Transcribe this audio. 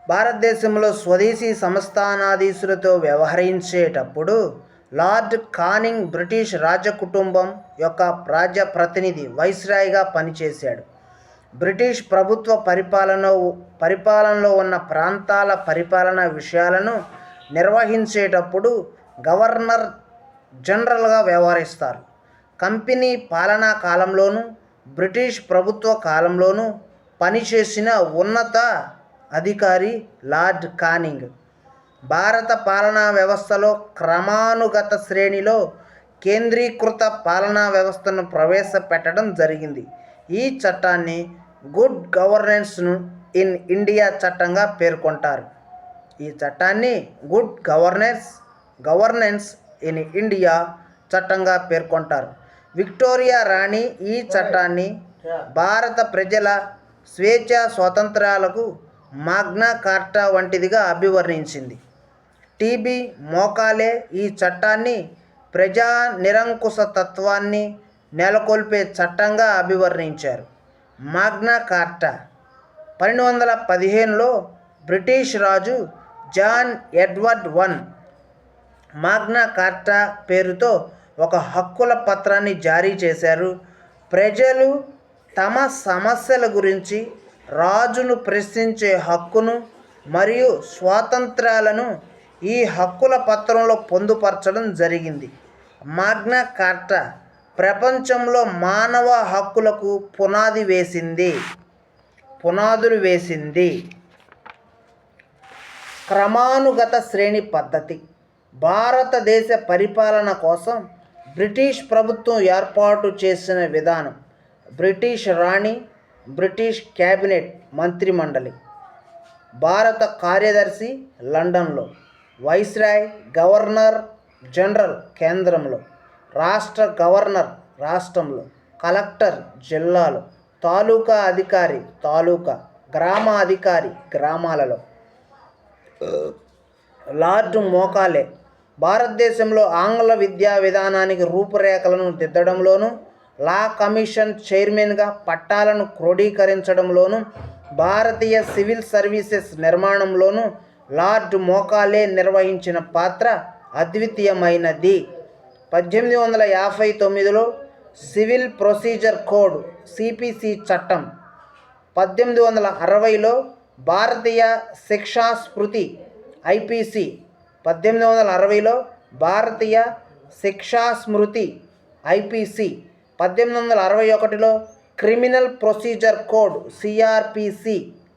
భారతదేశంలో స్వదేశీ సంస్థానాధీశులతో వ్యవహరించేటప్పుడు లార్డ్ కానింగ్ బ్రిటిష్ రాజకుటుంబం యొక్క ప్రతినిధి వైస్రాయ్గా పనిచేశాడు. బ్రిటిష్ ప్రభుత్వ పరిపాలనలో ఉన్న ప్రాంతాల పరిపాలనా విషయాలను నిర్వహించేటప్పుడు గవర్నర్ జనరల్గా వ్యవహరిస్తారు. కంపెనీ పాలనా కాలంలోనూ బ్రిటిష్ ప్రభుత్వ కాలంలోనూ పనిచేసిన ఉన్నత అధికారి లార్డ్ కానింగ్. భారత పాలనా వ్యవస్థలో క్రమానుగత శ్రేణిలో కేంద్రీకృత పాలనా వ్యవస్థను ప్రవేశపెట్టడం జరిగింది. ఈ చట్టాన్ని గుడ్ గవర్నెన్స్ ఇన్ ఇండియా చట్టంగా పేర్కొంటారు. ఈ చట్టాన్ని గుడ్ గవర్నెన్స్ ఇన్ ఇండియా చట్టంగా పేర్కొంటారు. విక్టోరియా రాణి ఈ చట్టాన్ని భారత ప్రజల స్వేచ్ఛా స్వాతంత్ర్యాలకు మాగ్నా కార్టా వంటిదిగా అభివర్ణించింది. టిబి మోకాలే ఈ చట్టాన్ని ప్రజా నిరంకుశ తత్వాన్ని నెలకొల్పే చట్టంగా అభివర్ణించారు. మాగ్నా కార్టా 1215లో బ్రిటిష్ రాజు John Edward I Magna Carta పేరుతో ఒక హక్కుల పత్రాన్ని జారీ చేశారు. ప్రజలు తమ సమస్యల గురించి రాజును ప్రశ్నించే హక్కును మరియు స్వాతంత్ర్యాలను ఈ హక్కుల పత్రంలో పొందుపరచడం జరిగింది. మాగ్నా కార్టా ప్రపంచంలో మానవ హక్కులకు పునాదులు వేసింది. క్రమానుగత శ్రేణి పద్ధతి. భారతదేశ పరిపాలన కోసం బ్రిటిష్ ప్రభుత్వం ఏర్పాటు చేసిన విధానం. బ్రిటిష్ రాణి, బ్రిటిష్ క్యాబినెట్ మంత్రిమండలి, భారత కార్యదర్శి లండన్లో, వైస్రాయ్ గవర్నర్ జనరల్ కేంద్రంలో, రాష్ట్ర గవర్నర్ రాష్ట్రంలో, కలెక్టర్ జిల్లాలో, తాలూకా అధికారి తాలూకా, గ్రామ అధికారి గ్రామాలలో. లార్డ్ మోకాలే భారతదేశంలో ఆంగ్ల విద్యా విధానానికి రూపురేఖలను దిద్దడంలోనూ, లా కమిషన్ చైర్మన్గా పట్టాలను క్రోడీకరించడంలోనూ, భారతీయ సివిల్ సర్వీసెస్ నిర్మాణంలోనూ లార్డ్ మోకాలే నిర్వహించిన పాత్ర అద్వితీయమైనది. 1859లో సివిల్ ప్రొసీజర్ కోడ్ సిపిసి చట్టం, 1860లో భారతీయ శిక్షా స్మృతి ఐపిసి, 1860లో భారతీయ శిక్షా స్మృతి ఐపిసి, 1861లో క్రిమినల్ ప్రొసీజర్ కోడ్ సిఆర్పిసి,